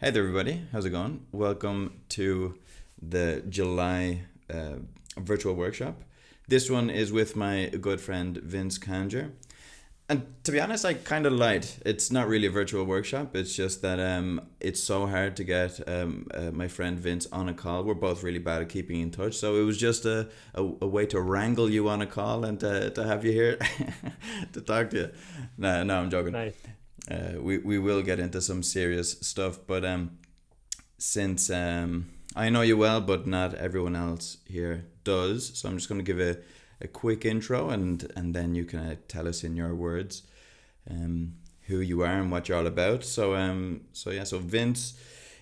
Hey there, everybody. How's it going? Welcome to the July virtual workshop. This one is with my good friend Vince Canger. And to be honest, I kind of lied. It's not really a virtual workshop. It's just that it's so hard to get my friend Vince on a call. We're both really bad at keeping in touch. So it was just a way to wrangle you on a call and to have you here to talk to you. No, I'm joking. Nice. We will get into some serious stuff, but since I know you well, but not everyone else here does, so I'm just going to give a quick intro, and then you can tell us in your words who you are and what you're all about. So Vince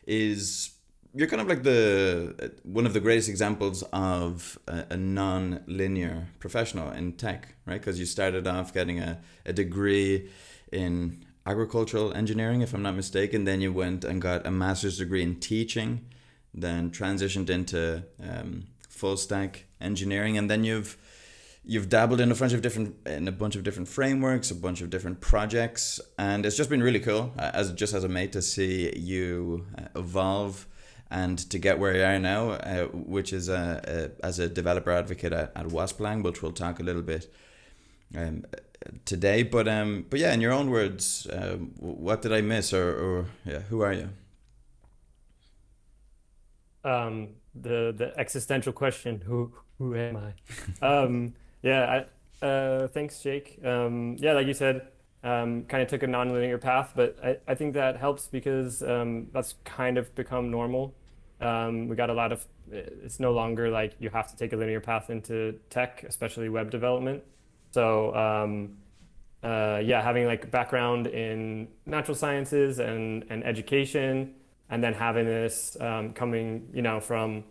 is you're kind of like the one of the greatest examples of a non-linear professional in tech, right? Because you started off getting a degree in agricultural engineering, if I'm not mistaken. Then you went and got a master's degree in teaching, then transitioned into full stack engineering, and then you've dabbled in a bunch of different frameworks, a bunch of different projects, and it's just been really cool as a mate to see you evolve and to get where you are now, which is as a developer advocate at Wasp, which we'll talk a little bit um, today. But yeah, in your own words, what did I miss, or yeah, who are you? The existential question, who am I? Yeah, thanks, Jake. Yeah, like you said, kind of took a non-linear path, but I think that helps because that's kind of become normal. We got a lot of, it's no longer like you have to take a linear path into tech, especially web development. So yeah, having like background in natural sciences and education, and then having this coming, from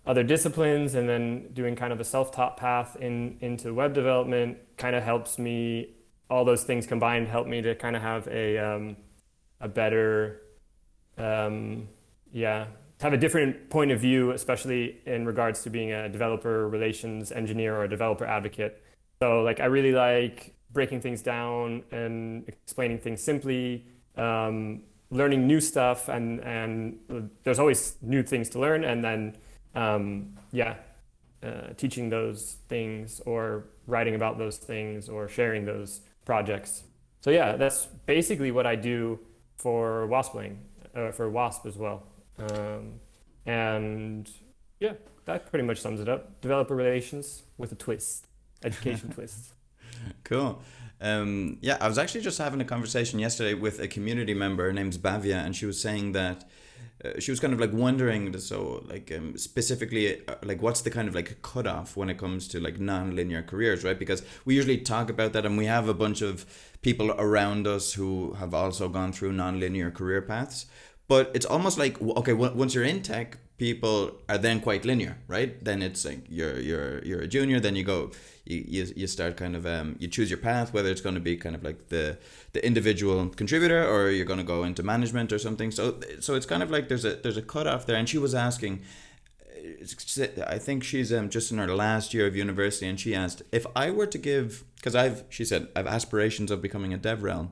other disciplines, and then doing kind of a self-taught path into web development kind of helps me. All those things combined help me to kind of have a better, yeah, to have a different point of view, especially in regards to being a developer relations engineer or a developer advocate. So like I really like breaking things down and explaining things simply, learning new stuff, and there's always new things to learn, and then yeah, teaching those things or writing about those things or sharing those projects. So yeah, that's basically what I do for Waspling, for Wasp as well. And yeah, that pretty much sums it up. Developer relations with a twist, education twist. Cool. Yeah, I was actually just having a conversation yesterday with a community member named Bavia, and she was saying that she was kind of like wondering, so like specifically, like what's the kind of like cutoff when it comes to like non-linear careers, right? Because we usually talk about that, and we have a bunch of people around us who have also gone through non-linear career paths. But it's almost like okay, once you're in tech, people are then quite linear, right? Then it's like you're a junior, then you go, you start kind of you choose your path, whether it's going to be kind of like the individual contributor, or you're going to go into management or something. So it's kind of like there's a cutoff there. And she was asking, I think she's just in her last year of university, and she asked if I were to give, because she said I've aspirations of becoming a DevRel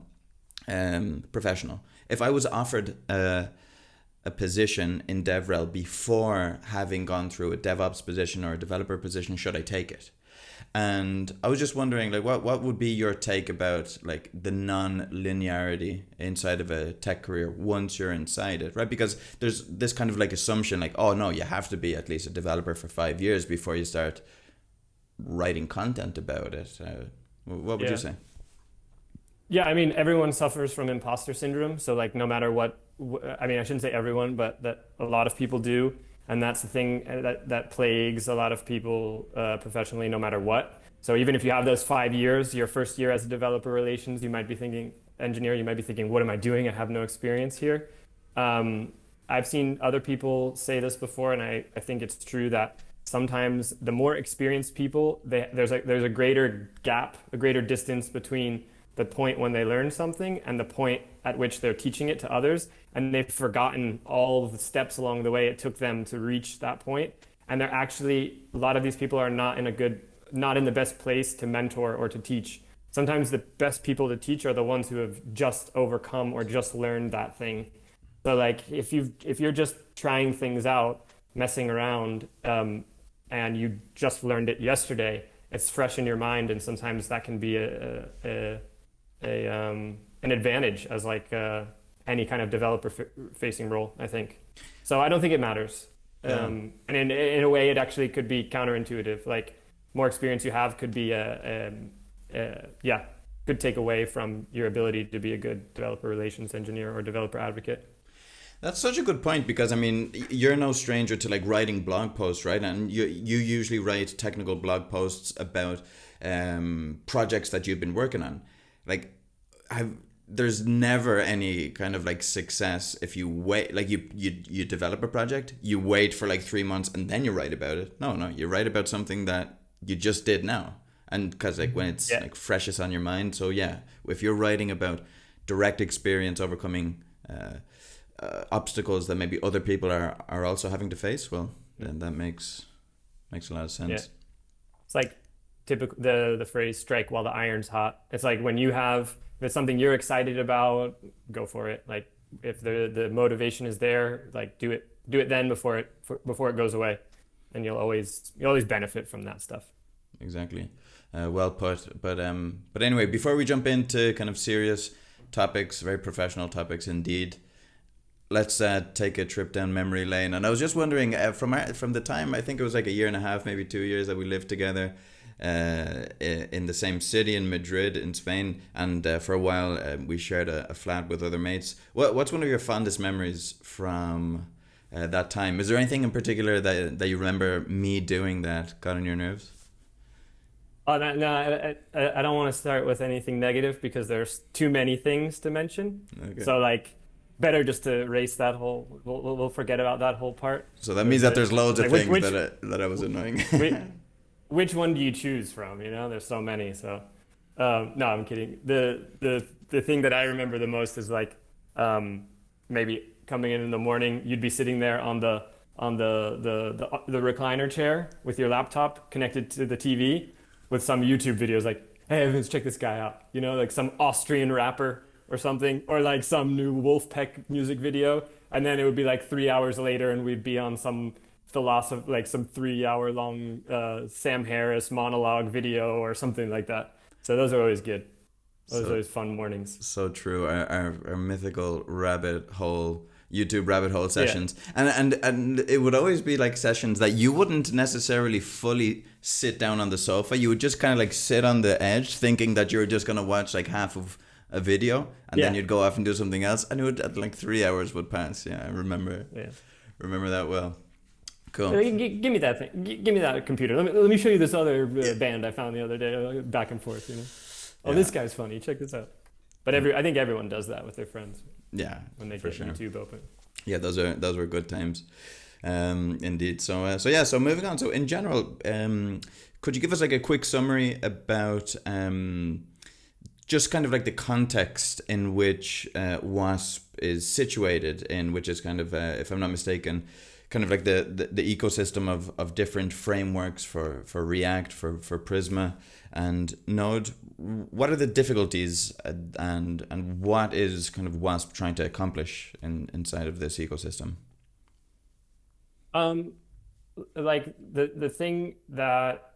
professional. If I was offered a position in DevRel before having gone through a DevOps position or a developer position, should I take it? And I was just wondering, like, what would be your take about like the non-linearity inside of a tech career once you're inside it, right? Because there's this kind of like assumption, like, oh no, you have to be at least a developer for 5 years before you start writing content about it. What would you Yeah. say? Yeah, I mean, everyone suffers from imposter syndrome. So, like, no matter what, I mean, I shouldn't say everyone, but that a lot of people do. And that's the thing that plagues a lot of people professionally, no matter what. So, even if you have those 5 years, your first year as a developer relations, you might be thinking, engineer, you might be thinking, what am I doing? I have no experience here. Um, I've seen other people say this before, and I think it's true that sometimes the more experienced people, there's a greater gap, a greater distance between the point when they learn something and the point at which they're teaching it to others, and they've forgotten all of the steps along the way it took them to reach that point. And they're actually, a lot of these people are not in the best place to mentor or to teach. Sometimes the best people to teach are the ones who have just overcome or just learned that thing. So like if you're just trying things out, messing around, and you just learned it yesterday, it's fresh in your mind, and sometimes that can be an advantage as like any kind of developer facing role, I think. So I don't think it matters. Yeah. And in a way, it actually could be counterintuitive. Like more experience you have could be yeah, could take away from your ability to be a good developer relations engineer or developer advocate. That's such a good point because I mean you're no stranger to like writing blog posts, right? And you usually write technical blog posts about projects that you've been working on. Like, have there's never any kind of like success if you wait like you develop a project, you wait for like 3 months and then you write about it. No, you write about something that you just did now, and because like when it's Yeah. like freshest on your mind. So yeah, if you're writing about direct experience overcoming obstacles that maybe other people are also having to face, well, then that makes a lot of Yeah. sense. It's like typical the phrase strike while the iron's hot. It's like when you have if it's something you're excited about, go for it. Like if the motivation is there, like do it then before it goes away. And you'll always benefit from that stuff. Exactly. Well put. But anyway, before we jump into kind of serious topics, very professional topics indeed, let's take a trip down memory lane. And I was just wondering, from the time, I think it was like a year and a half, maybe 2 years that we lived together in the same city in Madrid in Spain, and for a while we shared a flat with other mates. What's one of your fondest memories from that time? Is there anything in particular that you remember me doing that got on your nerves? Oh, no, I don't want to start with anything negative because there's too many things to mention. Okay. So like, better just to erase that whole. We'll forget about that whole part. So that means that there's loads of Like things that I was annoying. which which one do you choose from? You know, there's so many. So no, I'm kidding. The thing that I remember the most is like maybe coming in the morning, you'd be sitting there on the recliner chair with your laptop connected to the TV with some YouTube videos like, hey, let's check this guy out. You know, like some Austrian rapper or something, or like some new Wolfpack music video. And then it would be like 3 hours later, and we'd be on some philosophy, like some 3 hour long Sam Harris monologue video or something like that. So those are always good. Those are So always fun mornings. so true. Our mythical rabbit hole, YouTube rabbit hole Yeah. sessions, and it would always be like sessions that you wouldn't necessarily fully sit down on the sofa. You would just kind of like sit on the edge, thinking that you were just gonna watch like half of a video, and then Yeah. you'd go off and do something else, and it would like 3 hours would pass. Yeah, I Yeah. remember that well. Cool. Give me that thing. Give me that computer. Let me show you this other band I found the other day. Back and forth, you know. Oh, Yeah, this guy's funny. Check this out. But I think everyone does that with their friends yeah, when they for get sure. YouTube open. Yeah, those were good times, indeed. So yeah. So moving on. So in general, could you give us like a quick summary about just kind of like the context in which Wasp is situated in, which is kind of, if I'm not mistaken, kind of like the ecosystem of different frameworks for React, for Prisma and Node. What are the difficulties and what is kind of Wasp trying to accomplish inside of this ecosystem? Um, like the thing that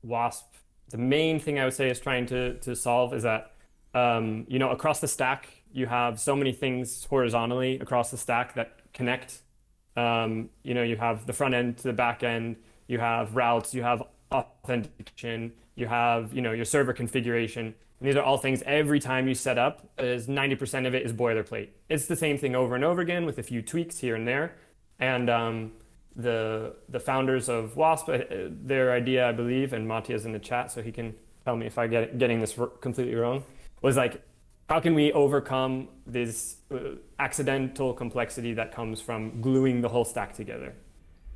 Wasp, the main thing I would say is trying to solve is that you know, across the stack you have so many things horizontally across the stack that connect. You know, you have the front end to the back end, you have routes, you have authentication, you have, you know, your server configuration. And these are all things every time you set up, is 90% of it is boilerplate. It's the same thing over and over again with a few tweaks here and there. And the founders of Wasp, their idea, I believe, and Matia's in the chat, so he can tell me if I getting this completely wrong, was like, how can we overcome this accidental complexity that comes from gluing the whole stack together?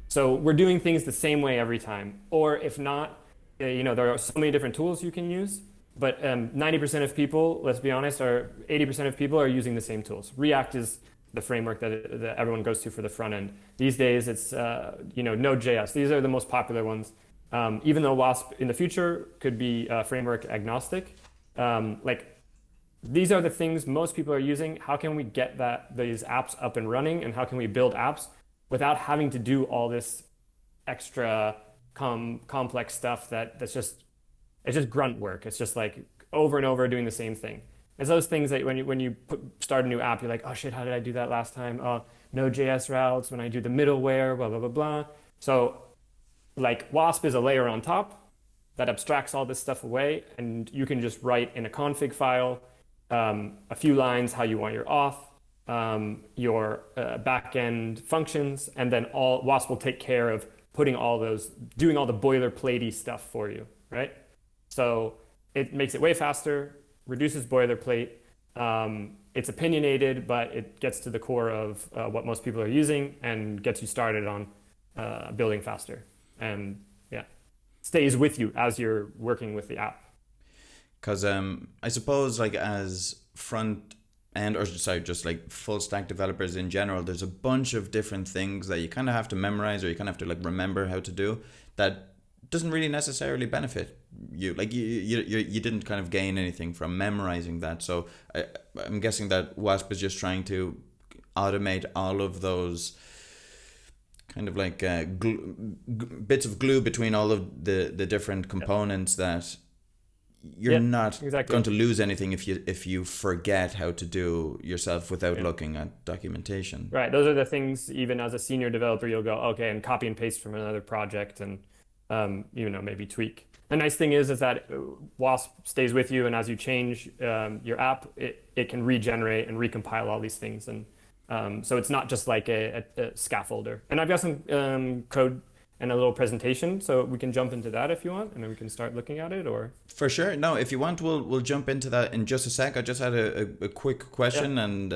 So we're doing things the same way every time. Or if not, you know, there are so many different tools you can use, but 90% of people, let's be honest, or 80% of people are using the same tools. React is the framework that everyone goes to for the front end. These days, it's you know, Node.js. These are the most popular ones. Even though Wasp in the future could be framework agnostic, like these are the things most people are using. How can we get these apps up and running, and how can we build apps without having to do all this extra complex stuff that's just it's just grunt work. It's just like over and over doing the same thing. It's those things that when you start a new app, you're like, oh shit, how did I do that last time? Oh, no JS routes when I do the middleware, blah blah blah blah. So like Wasp is a layer on top that abstracts all this stuff away, and you can just write in a config file a few lines how you want your auth, your backend functions, and then all Wasp will take care of putting all those, doing all the boilerplatey stuff for you, right? So it makes it way faster, reduces boilerplate. It's opinionated, but it gets to the core of what most people are using and gets you started on building faster. And yeah, stays with you as you're working with the app. Because I suppose like as front end, or sorry, just like full stack developers in general, there's a bunch of different things that you kind of have to memorize, or you kind of have to like remember how to do, that doesn't really necessarily benefit you. Like you didn't kind of gain anything from memorizing that. So I'm guessing that Wasp is just trying to automate all of those kind of like bits of glue between all of the different components, that you're not exactly going to lose anything if you forget how to do yourself without looking at documentation. Right. Those are the things, even as a senior developer, you'll go, okay, and copy and paste from another project and, maybe tweak. The nice thing is that Wasp stays with you, and as you change your app, it can regenerate and recompile all these things. And so it's not just like a scaffolder. And I've got some code and a little presentation, so we can jump into that if you want, and then we can start looking at it. Or for sure, no, if you want, we'll jump into that in just a sec. I just had a quick question, and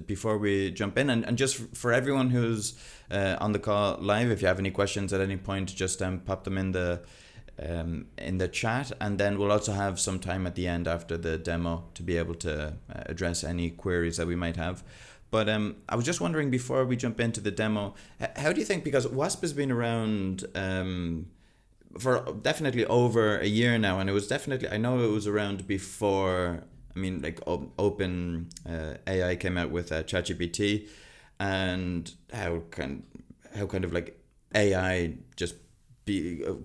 before we jump in, and just for everyone who's on the call live, if you have any questions at any point, just pop them in the chat, and then we'll also have some time at the end after the demo to be able to address any queries that we might have. But I was just wondering, before we jump into the demo, how do you think, because Wasp has been around for definitely over a year now, and it was definitely, I know it was around before, I mean, like Open AI came out with ChatGPT, and how kind of like AI just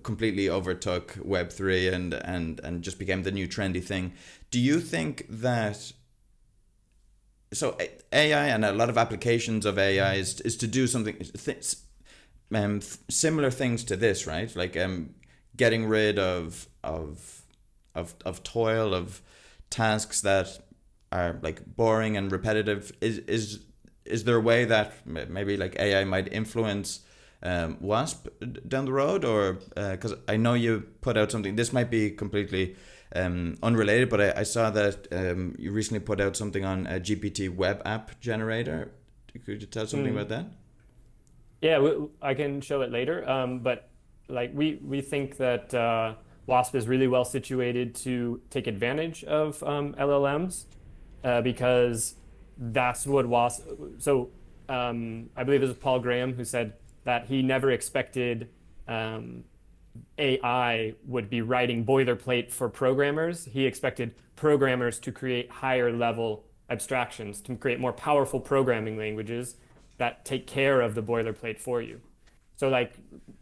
completely overtook Web3 and just became the new trendy thing. Do you think that, so AI and a lot of applications of AI is to do something similar things to this, right? Like getting rid of toil, of tasks that are like boring and repetitive. Is there a way that maybe like AI might influence Wasp down the road? Or because I know you put out something, this might be completely unrelated, but I saw that you recently put out something on a GPT web app generator. Could you tell something about that? Yeah, I can show it later. But like we think that Wasp is really well situated to take advantage of LLMs because that's what Wasp. So I believe it was Paul Graham who said that he never expected AI would be writing boilerplate for programmers. He expected programmers to create higher level abstractions, to create more powerful programming languages that take care of the boilerplate for you. So like,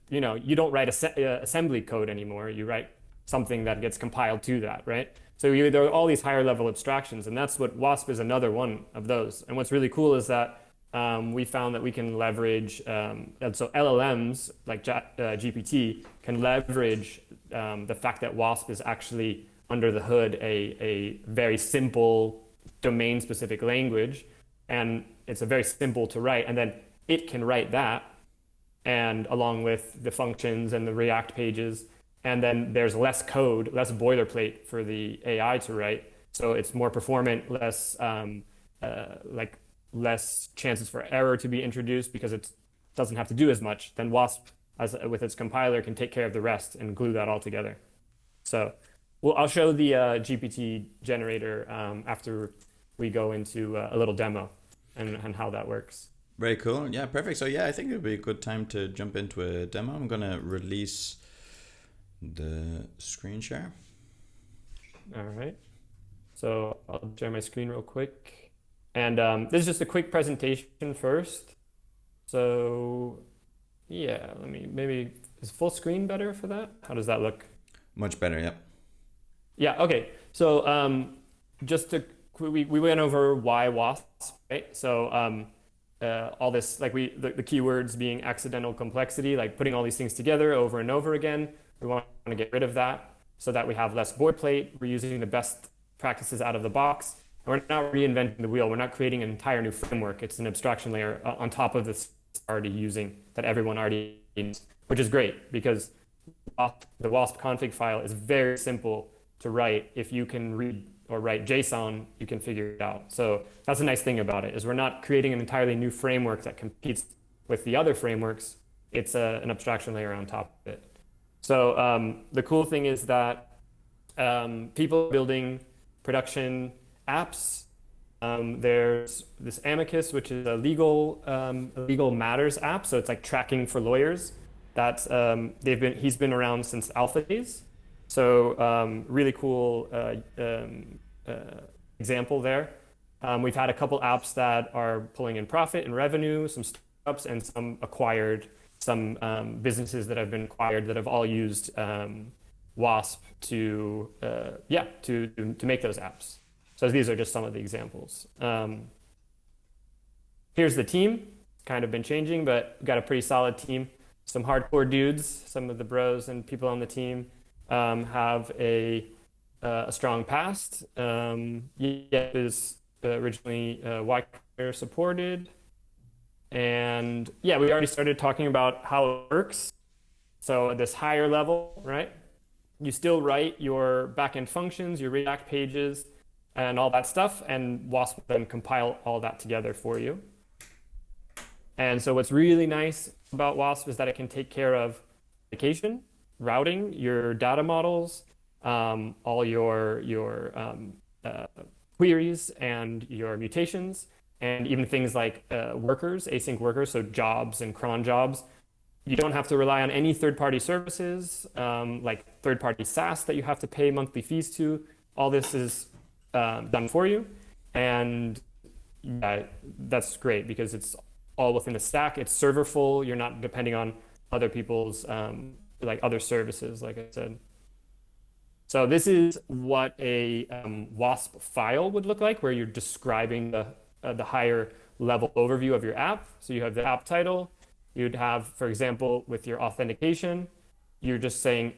you don't write assembly code anymore. You write something that gets compiled to that, right? So there are all these higher level abstractions, and that's what Wasp is, another one of those. And what's really cool is that we found that we can leverage, so LLMs like GPT can leverage the fact that Wasp is actually under the hood a very simple domain-specific language, and it's a very simple to write, and then it can write that, and along with the functions and the React pages, and then there's less code, less boilerplate for the AI to write, so it's more performant, less chances for error to be introduced because it doesn't have to do as much. Then Wasp, with its compiler, can take care of the rest and glue that all together. So I'll show the GPT generator after we go into a little demo and how that works. Very cool. Yeah, perfect. So yeah, I think it would be a good time to jump into a demo. I'm going to release the screen share. All right. So I'll share my screen real quick. And this is just a quick presentation first. So yeah, let me maybe is full screen better for that? How does that look? Much better, yeah. Yeah, okay. So just to we went over why Wasp, right? So all this like the keywords being accidental complexity, like putting all these things together over and over again. We want to get rid of that so that we have less boilerplate. We're using the best practices out of the box. And we're not reinventing the wheel. We're not creating an entire new framework. It's an abstraction layer on top of this already using that everyone already needs, which is great because the Wasp config file is very simple to write. If you can read or write JSON, you can figure it out. So that's a nice thing about it is we're not creating an entirely new framework that competes with the other frameworks. It's an abstraction layer on top of it. So the cool thing is that people building production apps. There's this Amicus, which is a legal matters app. So it's like tracking for lawyers. That's he's been around since alpha days. So really cool example there. We've had a couple apps that are pulling in profit and revenue, some startups and some acquired, some businesses that have been acquired that have all used Wasp to make those apps. So these are just some of the examples. Here's the team. Kind of been changing, but we've got a pretty solid team. Some hardcore dudes, some of the bros and people on the team have a strong past. Yep is originally Y supported. And yeah, we already started talking about how it works. So at this higher level, right? You still write your backend functions, your React pages, and all that stuff, and Wasp will then compile all that together for you. And so what's really nice about Wasp is that it can take care of authentication, routing, your data models, all your queries and your mutations, and even things like workers, async workers, so jobs and cron jobs. You don't have to rely on any third-party services, like third-party SaaS that you have to pay monthly fees to. All this is done for you. And yeah, that's great because it's all within the stack. It's serverful. You're not depending on other people's, like other services, like I said. So this is what a Wasp file would look like, where you're describing the higher level overview of your app. So you have the app title. You'd have, for example, with your authentication, you're just saying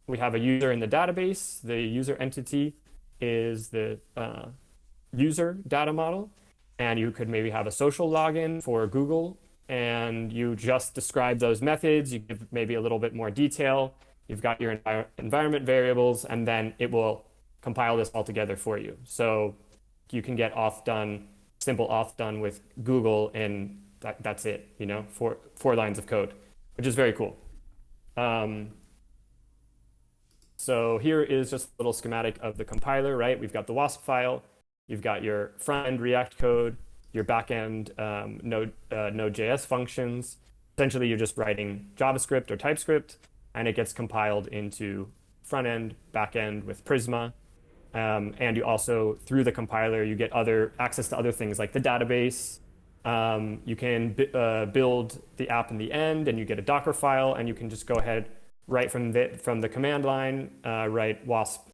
we have a user in the database. The user entity is the user data model. And you could maybe have a social login for Google, and you just describe those methods. You give maybe a little bit more detail. You've got your environment variables, and then it will compile this all together for you. So you can get auth done, simple auth done with Google, and that's it, you know, four lines of code, which is very cool. So here is just a little schematic of the compiler, right? We've got the Wasp file. You've got your front-end React code, your back-end Node.js functions. Essentially, you're just writing JavaScript or TypeScript, and it gets compiled into front-end, back-end with Prisma. And you also, through the compiler, you get access to other things like the database. You can build the app in the end, and you get a Docker file, and you can just go ahead, right from the command line, write Wasp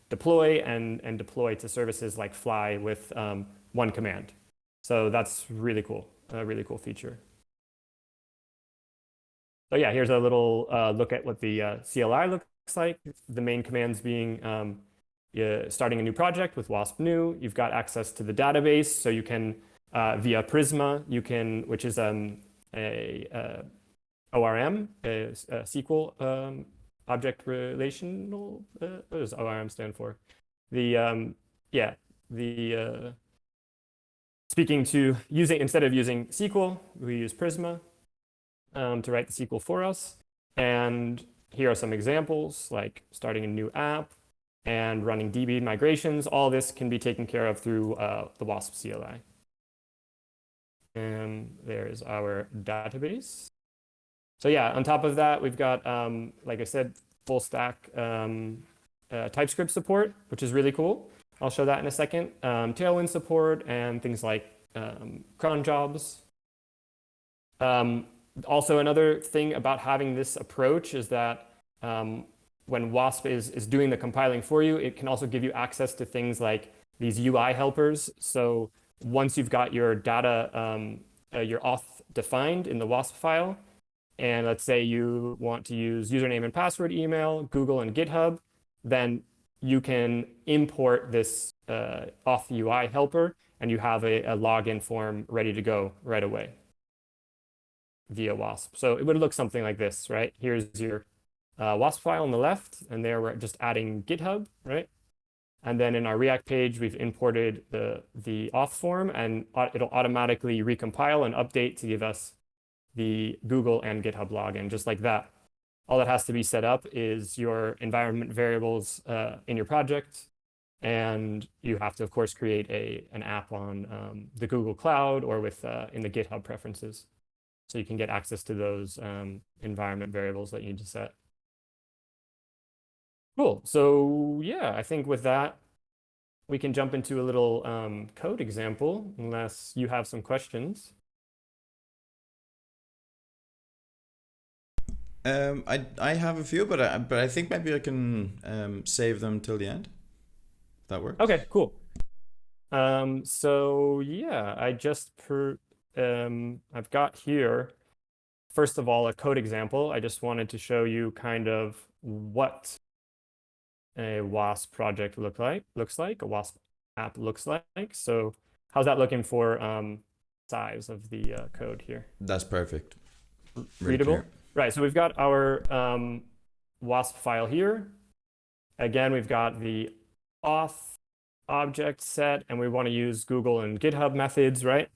deploy and deploy to services like Fly with one command. So that's really cool, a really cool feature. So yeah, here's a little look at what the CLI looks like. The main commands being starting a new project with Wasp new. You've got access to the database, so you can via Prisma, which is a ORM, a SQL object relational. What does ORM stand for? Speaking to instead of using SQL, we use Prisma to write the SQL for us. And here are some examples, like starting a new app and running DB migrations. All this can be taken care of through the Wasp CLI. And there's our database. So yeah, on top of that, we've got, like I said, full stack TypeScript support, which is really cool. I'll show that in a second. Tailwind support and things like cron jobs. Also, another thing about having this approach is that when Wasp is doing the compiling for you, it can also give you access to things like these UI helpers. So once you've got your data, your auth defined in the Wasp file, and let's say you want to use username and password email, Google and GitHub, then you can import this auth UI helper and you have a login form ready to go right away via Wasp. So it would look something like this, right? Here's your Wasp file on the left, and there we're just adding GitHub, right? And then in our React page, we've imported the auth form, and it'll automatically recompile and update to give us the Google and GitHub login, just like that. All that has to be set up is your environment variables in your project, and you have to, of course, create an app on the Google Cloud or with in the GitHub preferences, so you can get access to those environment variables that you need to set. Cool. So yeah, I think with that, we can jump into a little code example, unless you have some questions. I have a few, but I think maybe I can save them till the end. If that works. Okay, cool. So yeah, I've got here, first of all, a code example. I just wanted to show you kind of what a Wasp project looks like, a Wasp app looks like. So how's that looking for size of the code here? That's perfect. Really Readable? clear. Right, so we've got our Wasp file here. Again, we've got the auth object set, and we want to use Google and GitHub methods, right?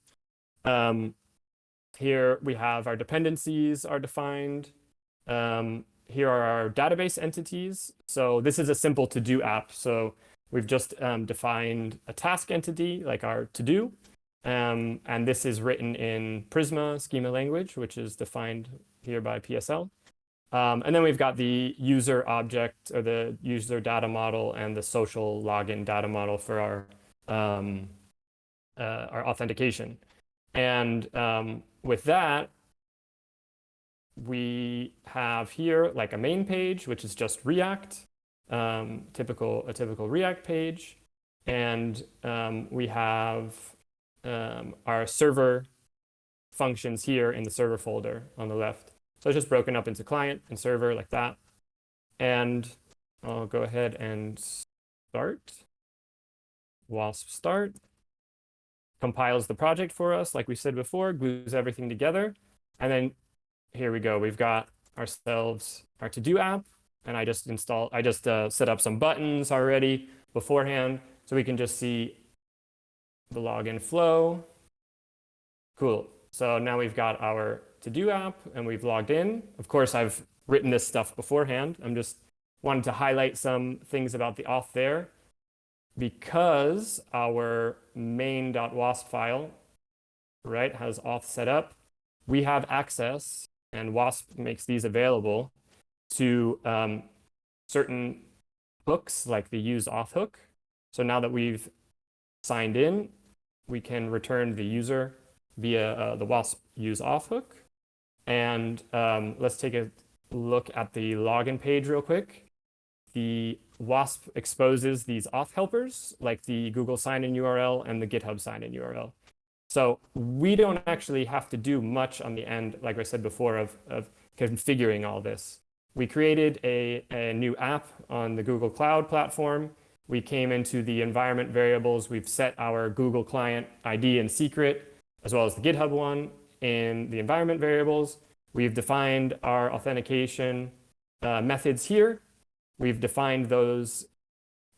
Here we have our dependencies are defined. Here are our database entities. So this is a simple to-do app. So we've just defined a task entity, like our to-do. And this is written in Prisma schema language, which is defined here by PSL. And then we've got the user object or the user data model and the social login data model for our authentication. And with that, we have here like a main page, which is just React, a typical React page. And we have our server functions here in the server folder on the left. So it's just broken up into client and server like that. And I'll go ahead and start. Wasp start. Compiles the project for us, like we said before, glues everything together. And then here we go. We've got ourselves our to-do app. And I just set up some buttons already beforehand, so we can just see the login flow. Cool. So now we've got our to-do app and we've logged in. Of course, I've written this stuff beforehand. I'm just wanted to highlight some things about the auth there, because our main.wasp file, right, has auth set up. We have access, and Wasp makes these available to certain hooks, like the use auth hook. So now that we've signed in, we can return the user via the Wasp use auth hook. And let's take a look at the login page real quick. The Wasp exposes these auth helpers, like the Google sign-in URL and the GitHub sign-in URL. So we don't actually have to do much on the end, like I said before, of configuring all this. We created a new app on the Google Cloud platform. We came into the environment variables. We've set our Google client ID and secret, as well as the GitHub one, in the environment variables. We've defined our authentication methods here. We've defined those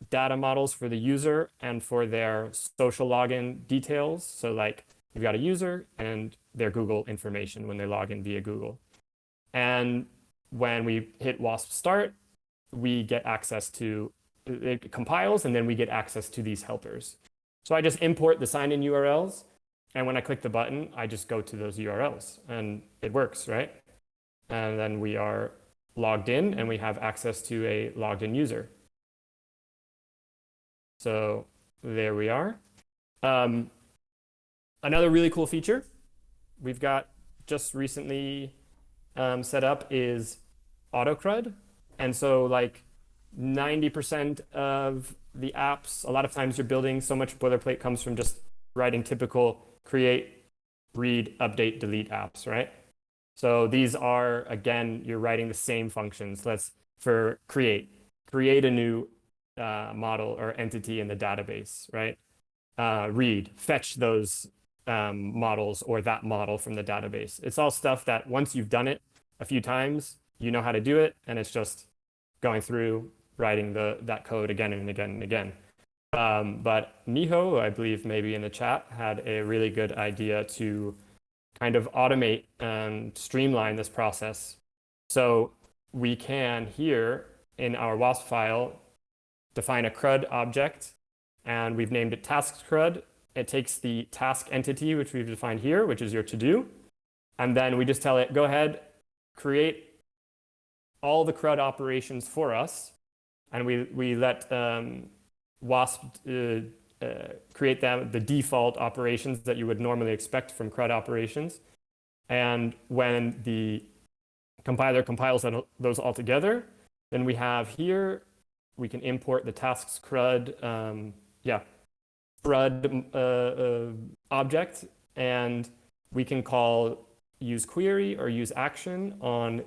data models for the user and for their social login details. So like you've got a user and their Google information when they log in via Google. And when we hit Wasp start, we get access to, it compiles, and then we get access to these helpers. So I just import the sign-in URLs, and when I click the button, I just go to those URLs, and it works, right? And then we are logged in, and we have access to a logged in user. So there we are. Um, Another really cool feature we've got just recently set up is AutoCRUD. And so like 90% of the apps, a lot of times you're building so much boilerplate comes from just writing typical create, read, update, delete apps, right? So these are, again, you're writing the same functions. For create a new model or entity in the database, right? Read, fetch those models or that model from the database. It's all stuff that once you've done it a few times, you know how to do it, and it's just going through writing that code again and again and again. But Miho, I believe maybe in the chat, had a really good idea to kind of automate and streamline this process. So we can here in our Wasp file define a CRUD object, and we've named it tasks CRUD. It takes the task entity, which we've defined here, which is your to-do, and then we just tell it, go ahead, create all the CRUD operations for us, and we let Wasp create the default operations that you would normally expect from CRUD operations. And when the compiler compiles those all together, then we have here, we can import the tasks CRUD, CRUD object, and we can call use query or use action on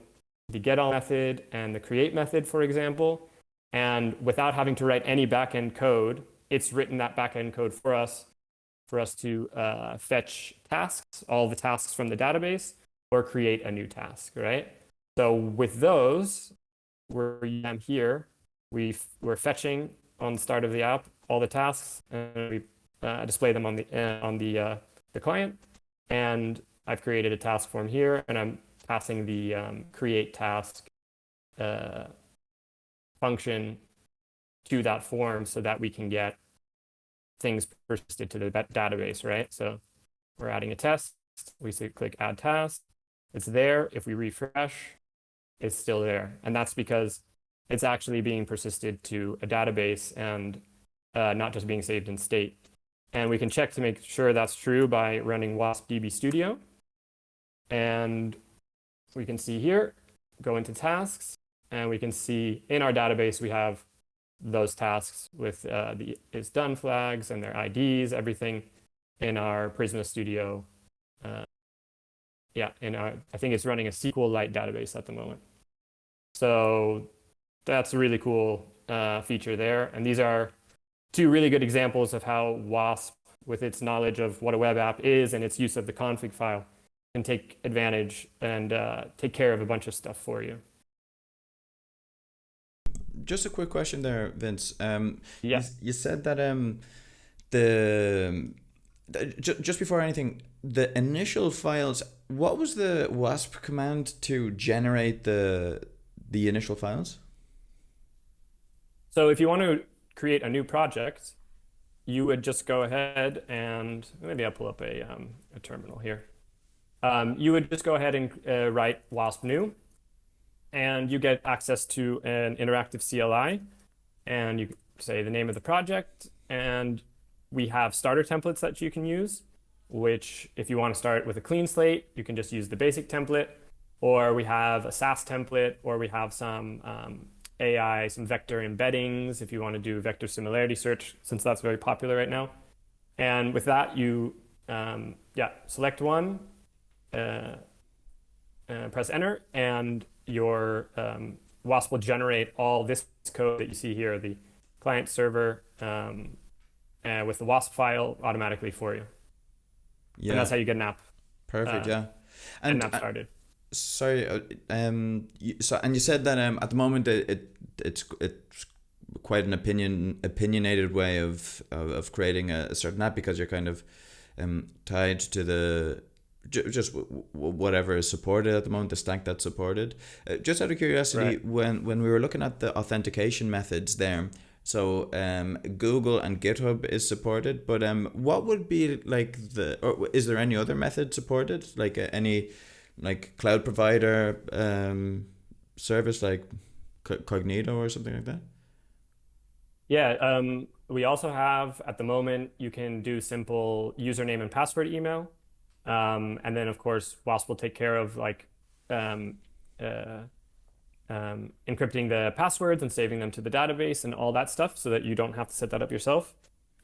the getAll method and the create method, for example. And without having to write any backend code, it's written that backend code for us to fetch tasks, all the tasks from the database, or create a new task, right? So with those, I'm here, we're fetching on the start of the app all the tasks, and we display them on the client. And I've created a task form here, and I'm passing the create task function to that form so that we can get things persisted to the database, right? So we're adding a test. We click add task. It's there. If we refresh, it's still there. And that's because it's actually being persisted to a database and not just being saved in state. And we can check to make sure that's true by running Wasp DB Studio. And we can see here, go into tasks, and we can see in our database, we have those tasks with the is done flags and their IDs, everything in our Prisma Studio. I think it's running a SQLite database at the moment. So that's a really cool feature there. And these are two really good examples of how Wasp, with its knowledge of what a web app is and its use of the config file, can take advantage and take care of a bunch of stuff for you. Just a quick question there, Vince. Yeah. You said that just before anything, the initial files. What was the Wasp command to generate the initial files? So if you want to create a new project, you would just go ahead and maybe I'll pull up a terminal here. You would just go ahead and write Wasp new, and you get access to an interactive CLI, and you say the name of the project, and we have starter templates that you can use, which if you want to start with a clean slate, you can just use the basic template, or we have a SAS template, or we have some AI, some vector embeddings if you want to do vector similarity search, since that's very popular right now. And with that, you select one, press enter, and your Wasp will generate all this code that you see here, the client server, with the Wasp file automatically for you. Yeah. And that's how you get an app. Perfect. Yeah. And an app started. Sorry. You said that at the moment it's quite an opinionated way of creating a certain app, because you're kind of tied to the just whatever is supported at the moment, the stack that's supported. Just out of curiosity, right, when we were looking at the authentication methods there, so Google and GitHub is supported, but what would be like or is there any other method supported, like any like cloud provider service like Cognito or something like that? Yeah, we also have at the moment, you can do simple username and password email. And then of course, Wasp will take care of like um, uh, encrypting the passwords and saving them to the database and all that stuff so that you don't have to set that up yourself.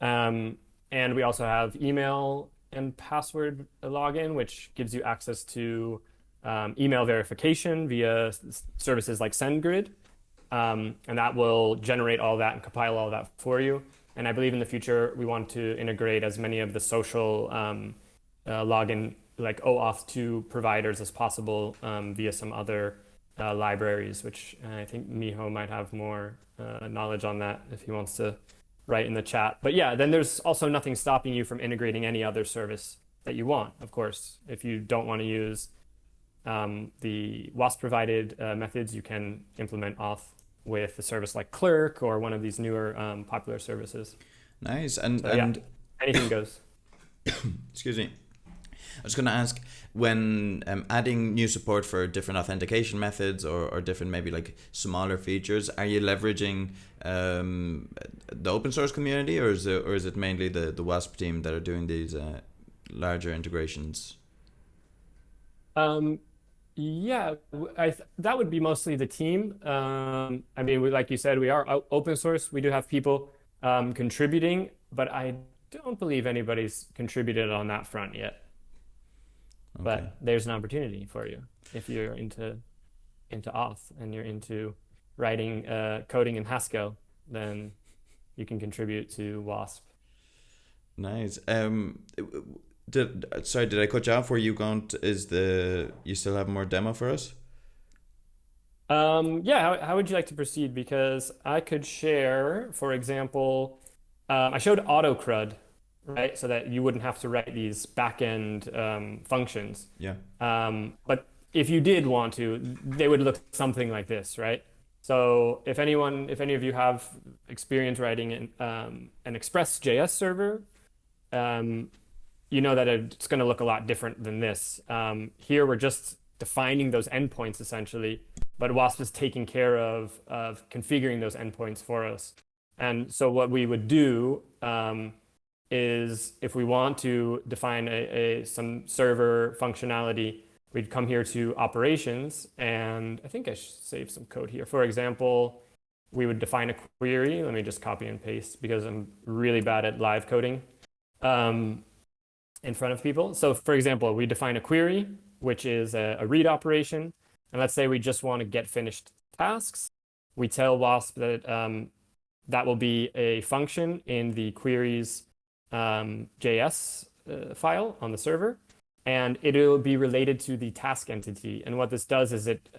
Um, and we also have email and password login, which gives you access to email verification via services like SendGrid. And that will generate all that and compile all that for you. And I believe in the future, we want to integrate as many of the social login, like OAuth 2 providers as possible via some other libraries, which I think Miho might have more knowledge on that if he wants to write in the chat. But yeah, then there's also nothing stopping you from integrating any other service that you want, of course. If you don't want to use the WASP provided methods, you can implement auth with a service like Clerk or one of these newer popular services. Nice. And So yeah, anything goes. excuse me. I was going to ask, when adding new support for different authentication methods or different maybe like smaller features, are you leveraging the open source community, or is it mainly the Wasp team that are doing these larger integrations? Um, yeah, that would be mostly the team. I mean, like you said, we are open source. We do have people contributing, but I don't believe anybody's contributed on that front yet. Okay. But there's an opportunity for you if you're into auth and you're into writing coding in Haskell, then you can contribute to Wasp. Nice. Did I cut you off? Were you going to, you still have more demo for us? Yeah, how would you like to proceed? Because I could share, for example, I showed AutoCRUD, right? So that you wouldn't have to write these backend functions. Yeah. But if you did want to, they would look something like this, right? So if any of you have experience writing an Express.js server, you know that it's going to look a lot different than this. Here we're just defining those endpoints essentially, but Wasp is taking care of configuring those endpoints for us. And so what we would do is if we want to define some server functionality, we'd come here to operations, and I think I should save some code here. For example, we would define a query. Let me just copy and paste because I'm really bad at live coding in front of people. So for example, we define a query, which is a read operation. And let's say we just want to get finished tasks. We tell Wasp that that will be a function in the queries JS file on the server, and it'll be related to the task entity. And what this does is it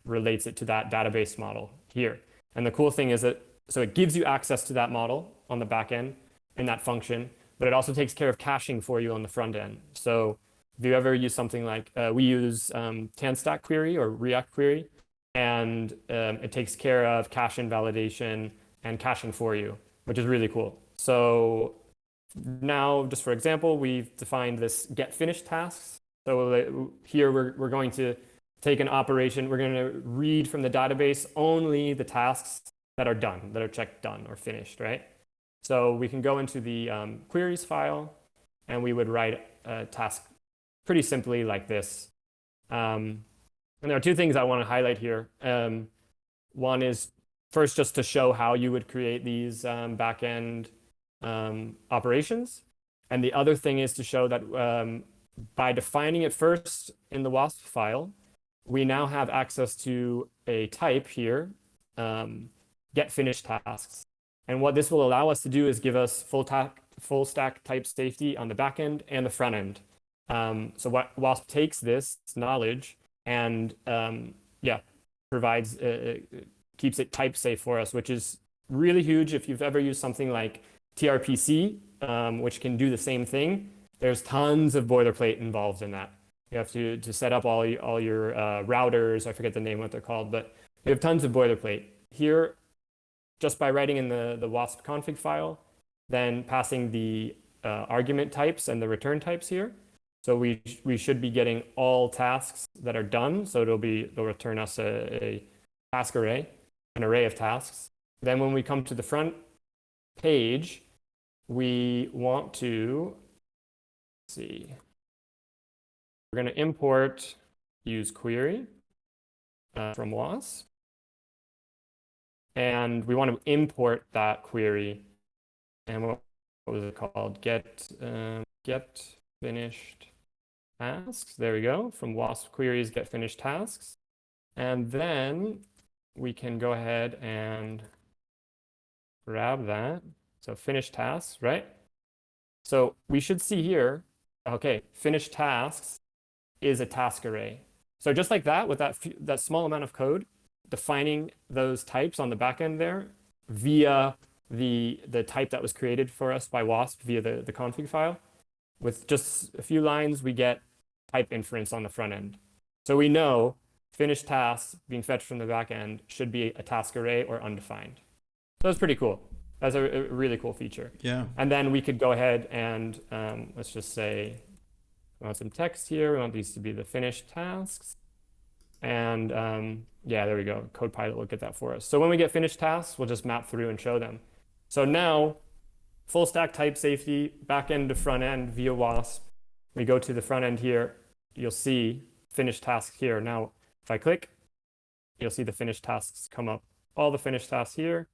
relates it to that database model here. And the cool thing is that so it gives you access to that model on the back end in that function, but it also takes care of caching for you on the front end. So if you ever use something like we use CanStack query or React query, and it takes care of cache invalidation and caching for you, which is really cool. So now, just for example, we've defined this get finished tasks. So here we're going to take an operation. We're going to read from the database only the tasks that are done, that are checked done or finished, right? So we can go into the queries file, and we would write a task pretty simply like this. And there are two things I want to highlight here. One is first just to show how you would create these backend operations. And the other thing is to show that by defining it first in the Wasp file, we now have access to a type here, get finished tasks. And what this will allow us to do is give us full stack type safety on the back end and the front end. So what Wasp takes this knowledge and provides keeps it type safe for us, which is really huge. If you've ever used something like TRPC, which can do the same thing, there's tons of boilerplate involved in that. You have to set up all your routers. I forget the name what they're called, but you have tons of boilerplate. Here, just by writing in the Wasp config file, then passing the argument types and the return types here. So we should be getting all tasks that are done. So it'll return us a task array, an array of tasks. Then when we come to the front page, we want to see. We're going to import use query from Wasp. And we want to import that query. And what was it called? Get finished tasks. There we go. From Wasp queries, get finished tasks. And then we can go ahead and grab that. So finish tasks, right? So we should see here, okay, finished tasks is a task array. So just like that, with that small amount of code, defining those types on the back end there via the type that was created for us by Wasp via the config file. With just a few lines, we get type inference on the front end. So we know finished tasks being fetched from the back end should be a task array or undefined. So that's pretty cool. That's a really cool feature. Yeah. And then we could go ahead and let's just say we want some text here. We want these to be the finished tasks. And yeah, there we go. CodePilot will get that for us. So when we get finished tasks, we'll just map through and show them. So now, full stack type safety, back end to front end via Wasp. We go to the front end here. You'll see finished tasks here. Now, if I click, you'll see the finished tasks come up. All the finished tasks here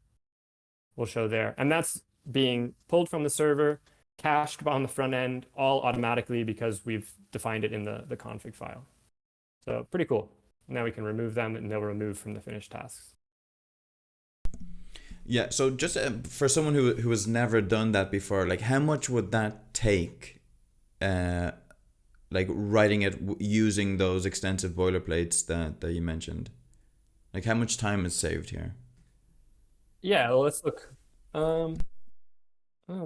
will show there. And that's being pulled from the server, cached on the front end, all automatically because we've defined it in the config file. So pretty cool. Now we can remove them and they'll remove from the finished tasks. Yeah, so just for someone who has never done that before, like how much would that take, like writing it using those extensive boilerplates that you mentioned? Like how much time is saved here? Yeah, well, let's look. I'll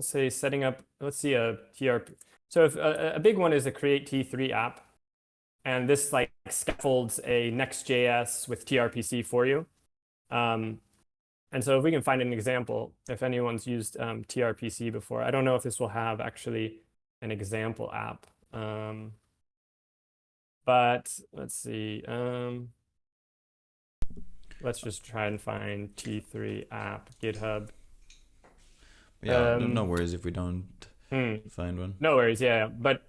say setting up, let's see a TRP. So if a big one is a create T3 app, and this like scaffolds a Next.js with TRPC for you. And so if we can find an example, if anyone's used TRPC before, I don't know if this will have actually an example app. But let's see. Let's just try and find T3 app, GitHub. Yeah, no worries if we don't find one. No worries, yeah. But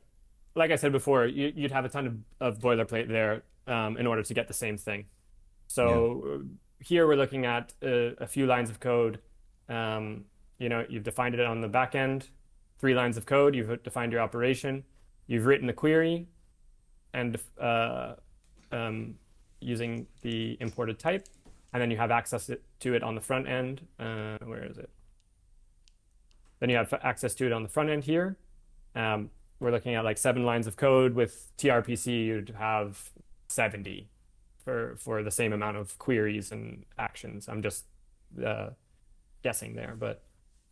like I said before, you'd have a ton of boilerplate there in order to get the same thing. So here we're looking at a few lines of code. You've defined it on the back end, 3 lines of code. You've defined your operation. You've written the query, and using the imported type, and then you have access to it on the front end. Where is it? Then you have access to it on the front end here. We're looking at like 7 lines of code. With TRPC, you'd have 70 for the same amount of queries and actions. I'm just guessing there, but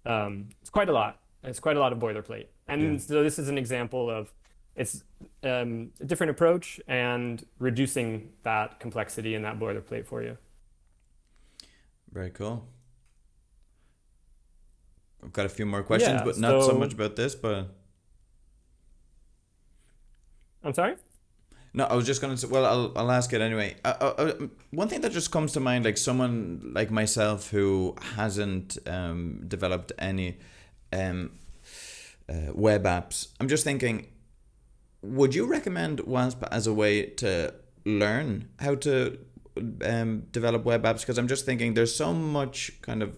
it's quite a lot. It's quite a lot of boilerplate. And so this is an example of it's a different approach and reducing that complexity and that boilerplate for you. Very cool. I've got a few more questions, but not so much about this, but... I'm sorry? No, I was just going to say, well, I'll ask it anyway. One thing that just comes to mind, like someone like myself who hasn't developed any web apps, I'm just thinking, would you recommend Wasp as a way to learn how to develop web apps? Because I'm just thinking there's so much kind of,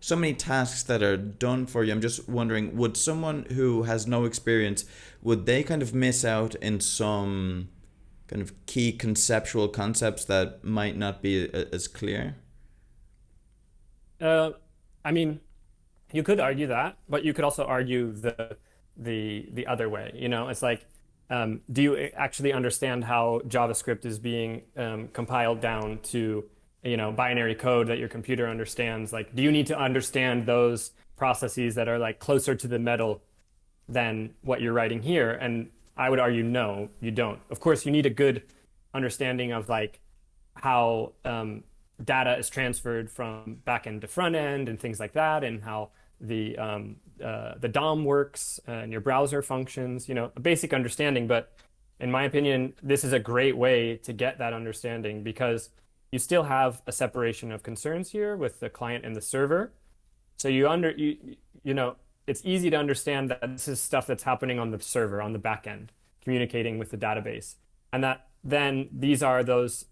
so many tasks that are done for you. I'm just wondering, would someone who has no experience, would they kind of miss out in some kind of key conceptual concepts that might not be as clear? I mean, you could argue that, but you could also argue the other way. It's like, do you actually understand how JavaScript is being compiled down to binary code that your computer understands? Like, do you need to understand those processes that are like closer to the metal than what you're writing here? And I would argue, no, you don't. Of course, you need a good understanding of like how data is transferred from back end to front end and things like that, and how the DOM works and your browser functions, a basic understanding. But in my opinion, this is a great way to get that understanding, because you still have a separation of concerns here with the client and the server. So you know, it's easy to understand that this is stuff that's happening on the server, on the back end, communicating with the database. And that then these are those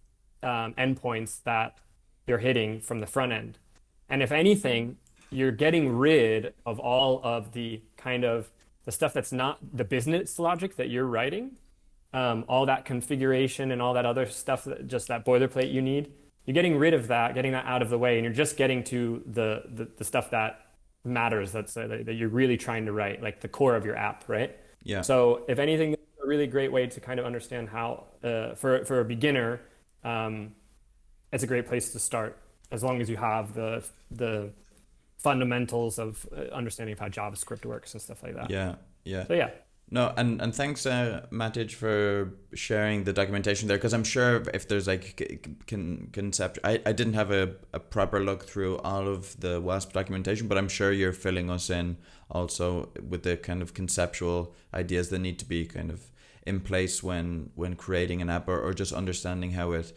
endpoints that you're hitting from the front end. And if anything, you're getting rid of all of the kind of the stuff that's not the business logic that you're writing, all that configuration and all that other stuff, that just that boilerplate you need. You're getting rid of that, getting that out of the way, and you're just getting to the stuff that matters, that you're really trying to write, like the core of your app, right? Yeah. So if anything, a really great way to kind of understand how, for a beginner, it's a great place to start, as long as you have the fundamentals of understanding of how JavaScript works and stuff like that. Yeah. Yeah. So yeah. No, and thanks, Matic, for sharing the documentation there, because I'm sure if there's like concept, I didn't have a proper look through all of the Wasp documentation, but I'm sure you're filling us in also with the kind of conceptual ideas that need to be kind of in place when creating an app, or just understanding how it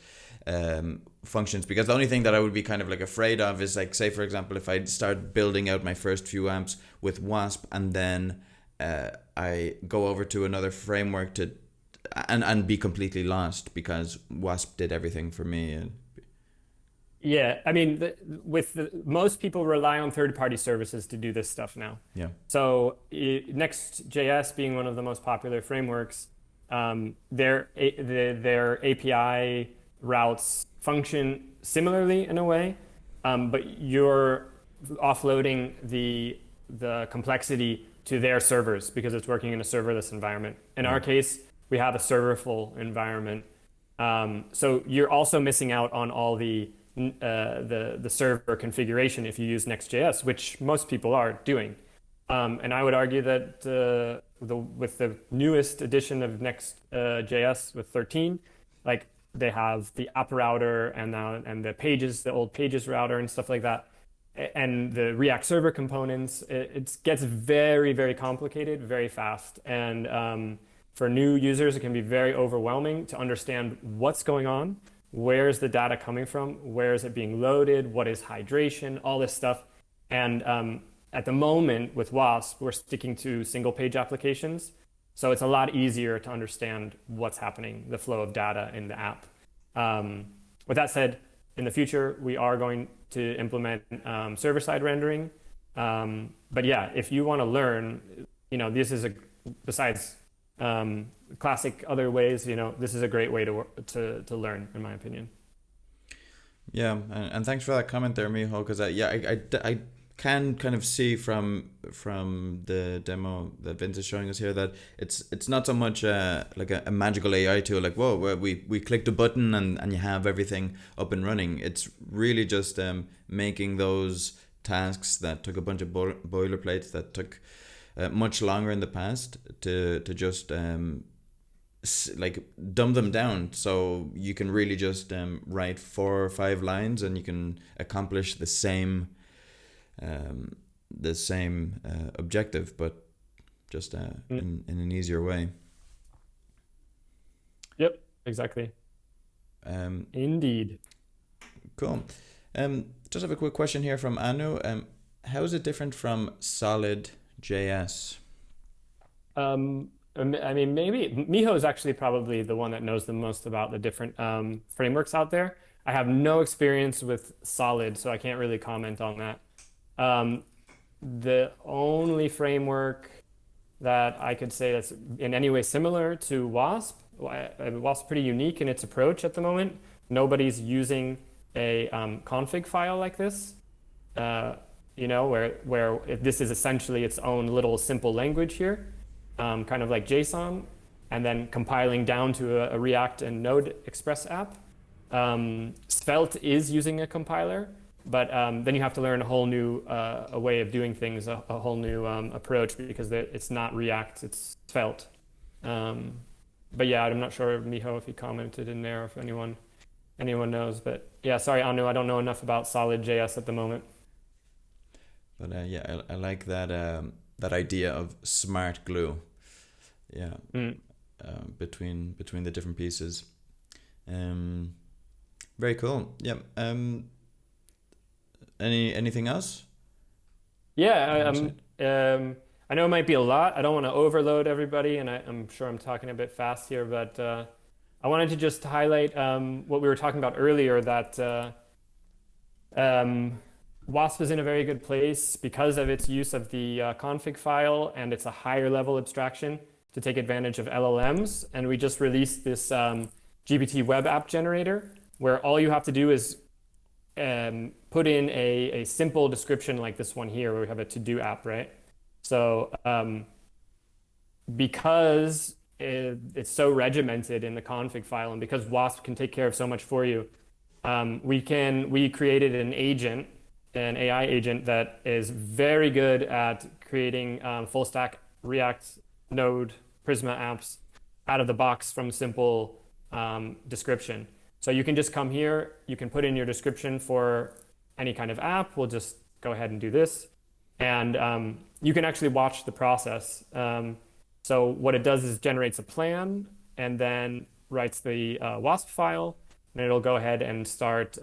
functions. Because the only thing that I would be kind of like afraid of is, like, say for example, if I start building out my first few apps with Wasp, and then I go over to another framework and be completely lost because Wasp did everything for me. And Yeah, I mean, most people rely on third-party services to do this stuff now. yeah, So Next.js being one of the most popular frameworks, their API routes function similarly in a way, but you're offloading the complexity to their servers because it's working in a serverless environment. In our case, we have a serverful environment. So you're also missing out on all the server configuration if you use Next.js, which most people are doing. And I would argue that with the newest edition of Next.js with 13, like they have the app router and the pages, the old pages router and stuff like that, and the React server components. It gets very, very complicated very fast. And for new users, it can be very overwhelming to understand what's going on, where is the data coming from, where is it being loaded, what is hydration, all this stuff. And at the moment with Wasp, we're sticking to single page applications. So it's a lot easier to understand what's happening, the flow of data in the app. With that said, in the future, we are going to implement server-side rendering. But yeah, if you want to learn, this is besides classic other ways, this is a great way to learn, in my opinion. yeah, and thanks for that comment there, Miho. Because I can kind of see from the demo that Vince is showing us here that it's not so much like a magical AI tool, like, whoa, we clicked a button and you have everything up and running. It's really just making those tasks that took a bunch of boilerplates, that took much longer in the past, to just like dumb them down, so you can really just write 4 or 5 lines and you can accomplish the same objective, but just in an easier way. Yep, exactly. Indeed. Cool. Just have a quick question here from Anu. How is it different from solid JS? I mean, maybe Miho is actually probably the one that knows the most about the different frameworks out there. I have no experience with Solid, so I can't really comment on that. The only framework that I could say that's in any way similar to Wasp, Wasp's pretty unique in its approach at the moment. Nobody's using a config file like this, where this is essentially its own little simple language here, kind of like JSON, and then compiling down to a React and Node Express app. Svelte is using a compiler, but then you have to learn a whole new a way of doing things, a whole new approach, because it's not React, it's Svelte. But yeah, I'm not sure, Miho, if he commented in there, or if anyone knows. But yeah, sorry, Anu, I don't know enough about Solid JS at the moment. But I like that idea of smart glue. Yeah, between the different pieces. Very cool. Yeah. Anything else? Yeah, on your side? I know it might be a lot. I don't want to overload everybody, and I'm sure I'm talking a bit fast here, but I wanted to just highlight what we were talking about earlier, that um, Wasp is in a very good place because of its use of the config file, and it's a higher level abstraction to take advantage of LLMs. And we just released this GPT web app generator, where all you have to do is put in a simple description like this one here, where we have a to-do app, right? So because it's so regimented in the config file, and because Wasp can take care of so much for you, we created an agent, an AI agent that is very good at creating full stack React Node Prisma apps out of the box from simple description. So you can just come here, you can put in your description for any kind of app. We'll just go ahead and do this. And you can actually watch the process. So what it does is generates a plan and then writes the Wasp file, and it'll go ahead and start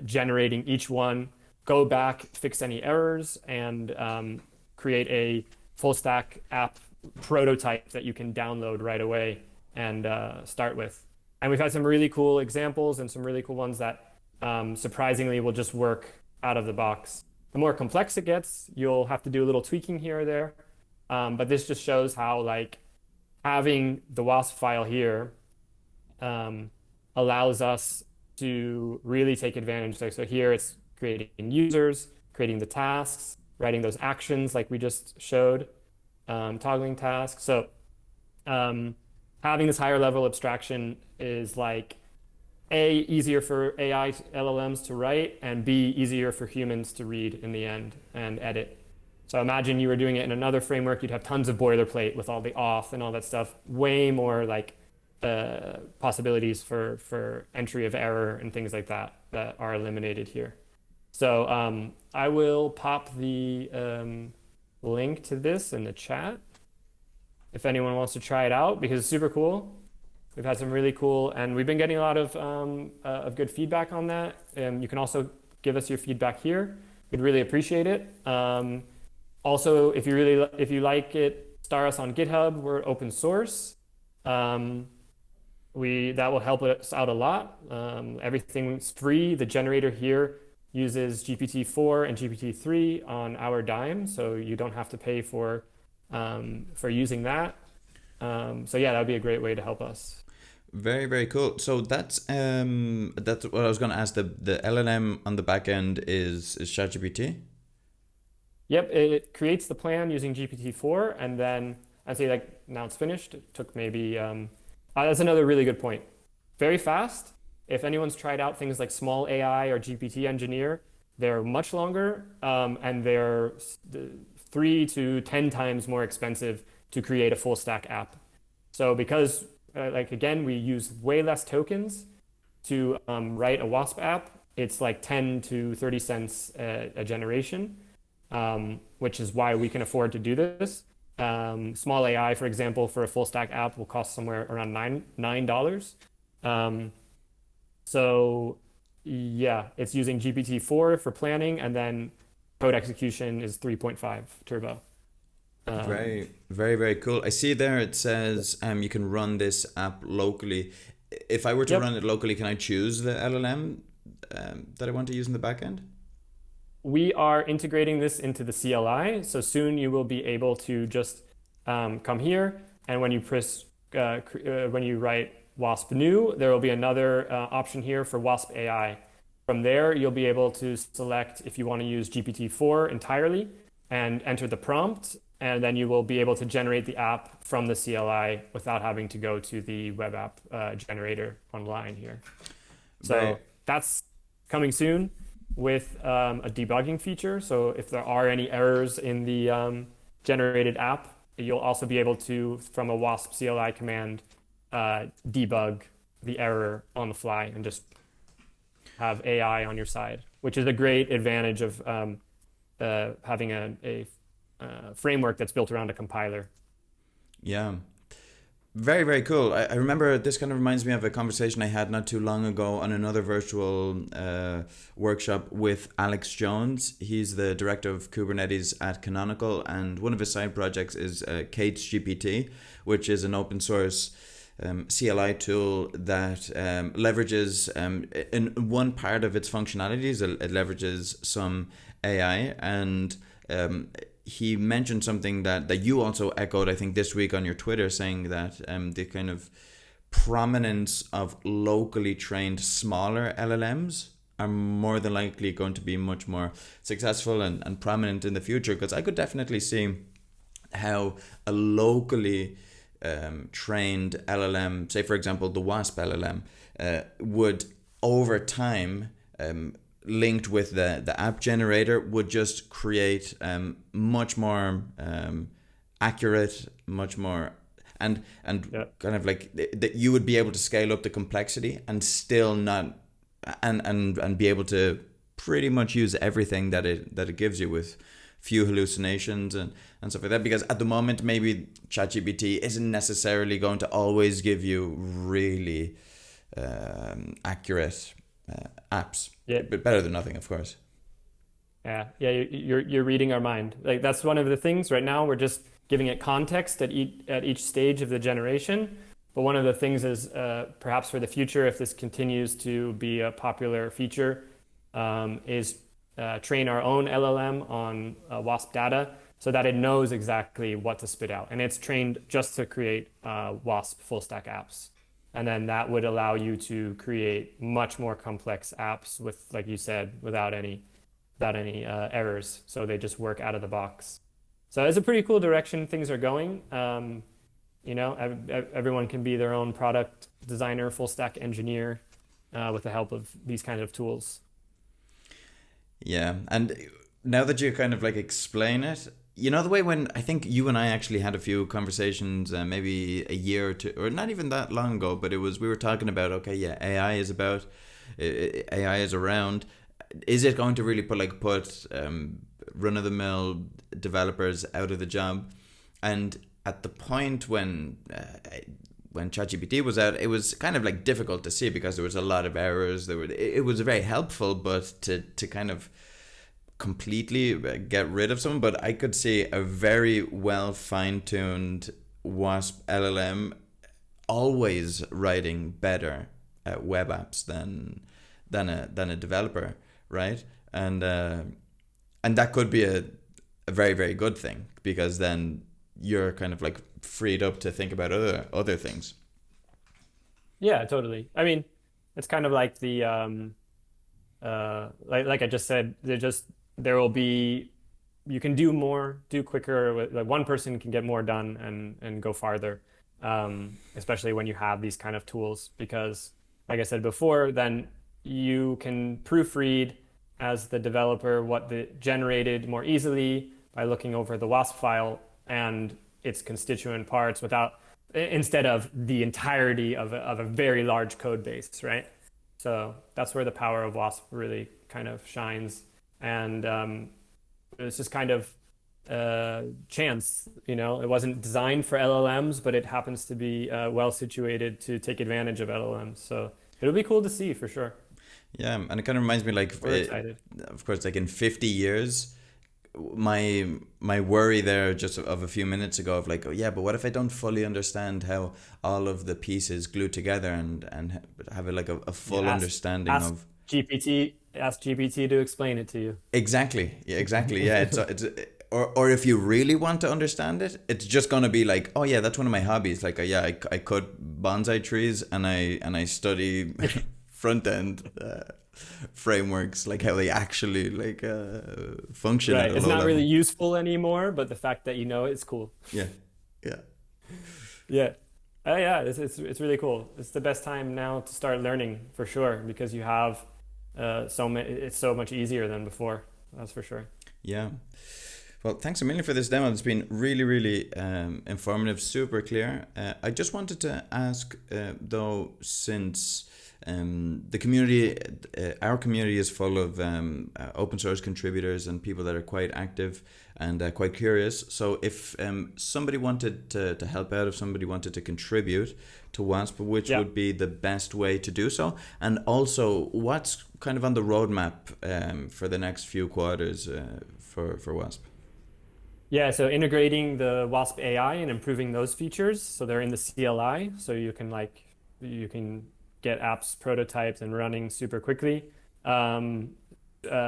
generating each one, go back, fix any errors, and create a full stack app prototype that you can download right away and start with. And we've had some really cool examples and some really cool ones that surprisingly will just work out of the box. The more complex it gets, you'll have to do a little tweaking here or there. But this just shows how like having the Wasp file here allows us to really take advantage. So here it's creating users, creating the tasks, writing those actions like we just showed, toggling tasks. So having this higher level abstraction is like A, easier for AI LLMs to write, and B, easier for humans to read in the end and edit. So imagine you were doing it in another framework, you'd have tons of boilerplate with all the auth and all that stuff, way more like possibilities for entry of error and things like that that are eliminated here. So I will pop the link to this in the chat if anyone wants to try it out, because it's super cool. We've had some really cool, and we've been getting a lot of good feedback on that. You can also give us your feedback here. We'd really appreciate it. Also, if you like it, star us on GitHub. We're open source. That will help us out a lot. Everything's free. The generator here uses GPT-4 and GPT-3 on our dime, so you don't have to pay for using that. So yeah, that would be a great way to help us. Very, very cool. So that's what I was going to ask. The LLM on the back end is ChatGPT. Yep, it creates the plan using GPT-4, and then I'd say like now it's finished. It took maybe that's another really good point. Very fast. If anyone's tried out things like Small AI or GPT Engineer, they're much longer, and they're 3 to 10 times more expensive to create a full stack app. So because like again, we use way less tokens to write a Wasp app, it's like 10 to 30 cents a generation, which is why we can afford to do this. Small AI, for example, for a full stack app will cost somewhere around $9. So yeah, it's using GPT-4 for planning, and then code execution is 3.5 turbo. Very, very, very cool. I see there it says you can run this app locally. If I were to Yep. run it locally, can I choose the LLM that I want to use in the backend? We are integrating this into the CLI, so soon you will be able to just come here, and when you when you write Wasp new, there will be another option here for Wasp AI. From there, you'll be able to select if you want to use GPT-4 entirely and enter the prompt, and then you will be able to generate the app from the CLI without having to go to the web app generator online here. So Right. that's coming soon with a debugging feature. So if there are any errors in the generated app, you'll also be able to, from a Wasp CLI command, debug the error on the fly and just have AI on your side, which is a great advantage of having a framework that's built around a compiler. Yeah. Very, very cool. I remember this kind of reminds me of a conversation I had not too long ago on another virtual workshop with Alex Jones. He's the director of Kubernetes at Canonical, and one of his side projects is Kate's GPT, which is an open source CLI tool that leverages, in one part of its functionalities, it leverages some AI. And he mentioned something that you also echoed, I think, this week on your Twitter, saying that the kind of prominence of locally trained smaller LLMs are more than likely going to be much more successful and prominent in the future. Because I could definitely see how a locally trained LLM, say for example the Wasp LLM, would over time, linked with the app generator, would just create much more accurate, much more and Yeah. kind of like that you would be able to scale up the complexity and still not and be able to pretty much use everything that it gives you with few hallucinations and stuff like that. Because at the moment, maybe ChatGPT isn't necessarily going to always give you really accurate apps, Yeah. but better than nothing, of course. Yeah. You're reading our mind. Like that's one of the things right now. We're just giving it context at each stage of the generation. But one of the things is perhaps for the future, if this continues to be a popular feature, is train our own LLM on Wasp data so that it knows exactly what to spit out. And it's trained just to create Wasp full stack apps. And then that would allow you to create much more complex apps with, like you said, without any errors. So they just work out of the box. So it's a pretty cool direction things are going. Everyone can be their own product designer, full stack engineer with the help of these kind of tools. Yeah, and now that you kind of like explain it, you know the way when I think you and I actually had a few conversations, maybe a year or two, or not even that long ago, but we were talking about, okay, yeah, AI is around. Is it going to really put run of the mill developers out of the job? And at the point when ChatGPT was out, it was kind of like difficult to see because there was a lot of errors. It was very helpful, but to kind of completely get rid of some. But I could see a very well fine-tuned Wasp LLM always writing better web apps than a developer, right? And that could be a very, very good thing, because then you're kind of like freed up to think about other things. Yeah, totally. I mean, it's kind of like the like I just said, there will be you can do more, do quicker. Like one person can get more done and go farther, especially when you have these kind of tools. Because, like I said before, then you can proofread as the developer what the generated more easily by looking over the Wasp file and its constituent parts instead of the entirety of a very large code base, right? So that's where the power of Wasp really kind of shines. And it's just kind of chance, it wasn't designed for LLMs, but it happens to be well situated to take advantage of LLMs. So it'll be cool to see for sure. Yeah, and it kind of reminds me, like, We're excited. of course, like in 50 years, my worry there just of a few minutes ago of like, oh yeah, but what if I don't fully understand how all of the pieces glue together and have a full understanding of Ask GPT to explain it to you. exactly, yeah, exactly, yeah. It's or if you really want to understand it, it's just gonna be like, oh yeah, that's one of my hobbies. Like, yeah, I cut bonsai trees and I study front end frameworks, like how they actually function at Right. a It's low not really level. useful anymore, but the fact that you know it's cool. Yeah, yeah, Yeah. Yeah, it's really cool. It's the best time now to start learning for sure because you have it's so much easier than before. That's for sure. yeah. Well, thanks a million for this demo. It's been really, really informative, super clear. I just wanted to ask, though, since the community, our community is full of open source contributors and people that are quite active and quite curious. So if somebody wanted to help out, if somebody wanted to contribute to Wasp, which Yeah. would be the best way to do so? And also, what's kind of on the roadmap for the next few quarters for Wasp? Yeah, so integrating the Wasp AI and improving those features. So they're in the CLI, so you can get apps prototyped and running super quickly. Um,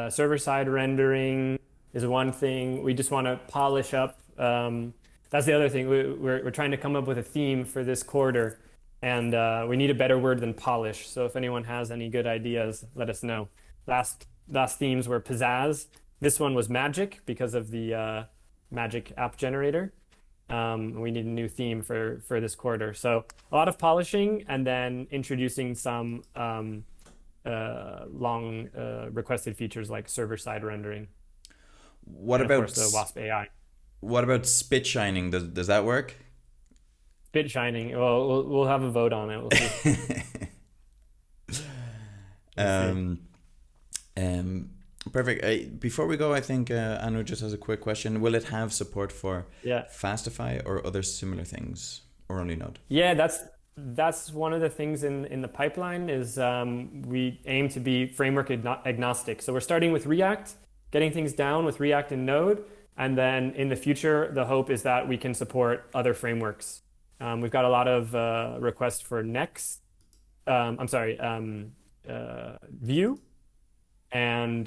Server-side rendering is one thing. We just want to polish up. That's the other thing. We're trying to come up with a theme for this quarter, and we need a better word than polish. So if anyone has any good ideas, let us know. Last themes were pizzazz. This one was magic because of the magic app generator. We need a new theme for this quarter. So a lot of polishing and then introducing some long requested features like server-side rendering What and of about course the Wasp AI. what about spit shining? Does that work? Bit shining. Well, we'll have a vote on it. We'll see. We'll see. um, um, Perfect. Before we go, I think Anu just has a quick question. Will it have support for Yeah. Fastify or other similar things, or only Node? Yeah, that's one of the things in the pipeline is we aim to be framework agnostic. So we're starting with React, getting things down with React and Node, and then in the future, the hope is that we can support other frameworks. We've got a lot of requests for Next. I'm sorry, Vue and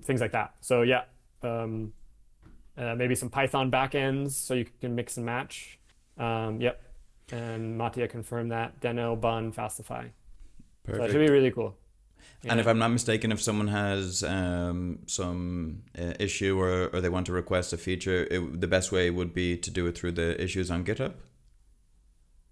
things like that. So yeah, maybe some Python backends so you can mix and match. Yep. And Mattia confirmed that. Deno, Bun, Fastify. So it should be Perfect. really cool. And Yeah. if I'm not mistaken, if someone has some issue or they want to request a feature, the best way would be to do it through the issues on GitHub.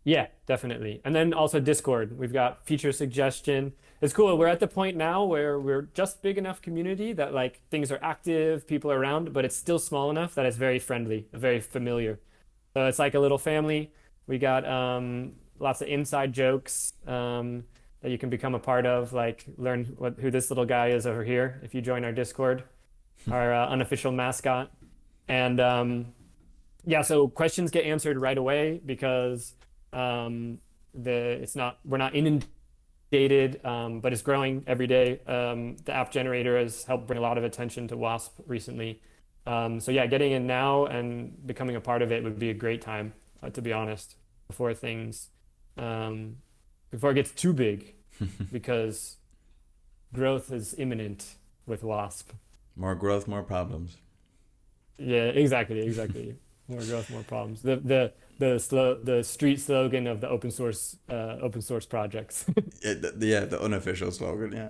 Yeah, definitely. And then also Discord. We've got feature suggestion. It's cool. We're at the point now where we're just big enough community that like things are active, people are around, but it's still small enough that it's very friendly, very familiar. So it's like a little family. We got lots of inside jokes that you can become a part of, like learn who this little guy is over here if you join our Discord, our unofficial mascot. And yeah, so questions get answered right away because we're not inundated, but it's growing every day. The app generator has helped bring a lot of attention to Wasp recently. So yeah, getting in now and becoming a part of it would be a great time, to be honest, before things before it gets too big, because growth is imminent with Wasp. More growth, more problems. Yeah, exactly. More growth, more problems. The street slogan of the open source projects. The unofficial slogan. Yeah.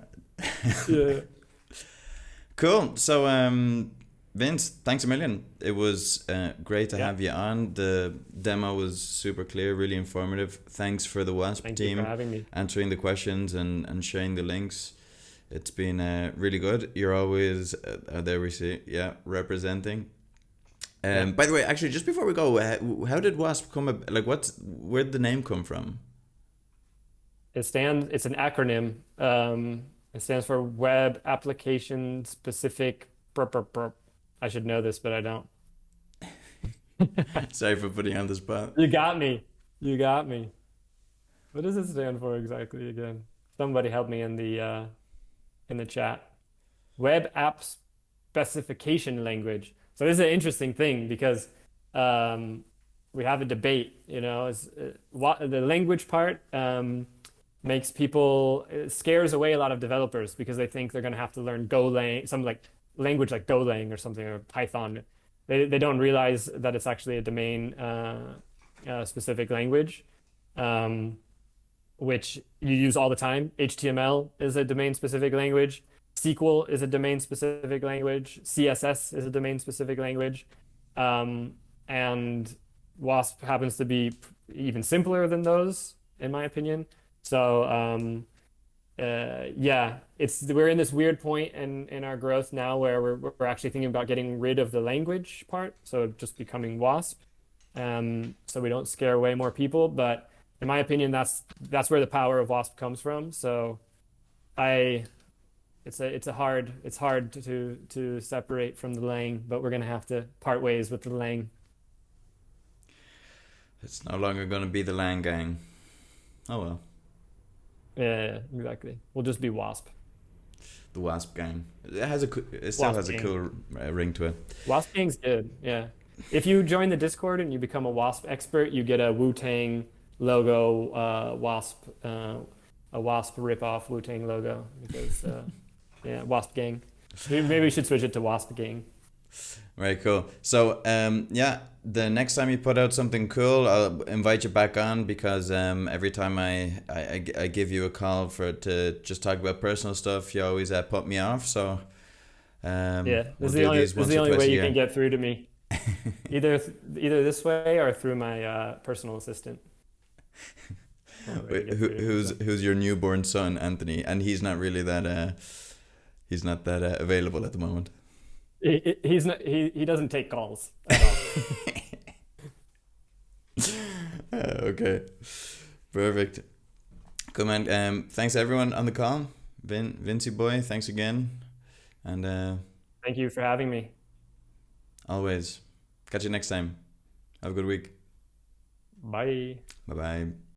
Yeah. Cool. So, Vince, thanks a million. It was great to Yeah. have you on. The demo was super clear, really informative. Thanks for the Wasp Thank you for team having me. answering the questions and sharing the links. It's been really good. You're always there. We see, yeah, representing. Yeah. By the way, actually, just before we go, how did Wasp come? Like, where'd the name come from? It's an acronym. It stands for Web Application Specific. Burp, burp, burp. I should know this, but I don't. Sorry for putting you on the spot. You got me. You got me. What does it stand for exactly again? Somebody help me in the chat. Web App Specification Language. So this is an interesting thing because we have a debate, what the language part makes people, it scares away a lot of developers because they think they're going to have to learn Golang, some like language like Golang or something, or Python. They don't realize that it's actually a domain specific language, which you use all the time. HTML is a domain specific language. SQL is a domain specific language. CSS is a domain specific language. And Wasp happens to be even simpler than those, in my opinion. So yeah, we're in this weird point in our growth now where we're actually thinking about getting rid of the language part, so just becoming Wasp, so we don't scare away more people. But in my opinion, that's where the power of Wasp comes from. So I it's hard to separate from the Lang, but we're gonna have to part ways with the Lang. It's no longer gonna be the Lang gang. Oh well, Yeah, exactly. We'll just be Wasp. the Wasp gang. It still Wasp has a gang. cool ring to it. Wasp gang's good. Yeah. If you join the Discord and you become a Wasp expert, you get a Wu-Tang logo, a Wasp rip-off Wu-Tang logo because yeah, Wasp gang. Maybe we should switch it to Wasp gang. Very cool. So, yeah, the next time you put out something cool, I'll invite you back on because every time I give you a call to just talk about personal stuff, you always put me off. So, Yeah, we'll do these this is once the or only twice way a you can year. get through to me. Either this way or through my personal assistant. Only way to Wait, get through to me. So who's your newborn son, Anthony? And he's not that available at the moment. he's not he doesn't take calls at all. Okay, perfect. Come on. Thanks everyone on the call. Vincy boy, thanks again, and Thank you for having me. always catch you next time. Have a good week. Bye. Bye bye.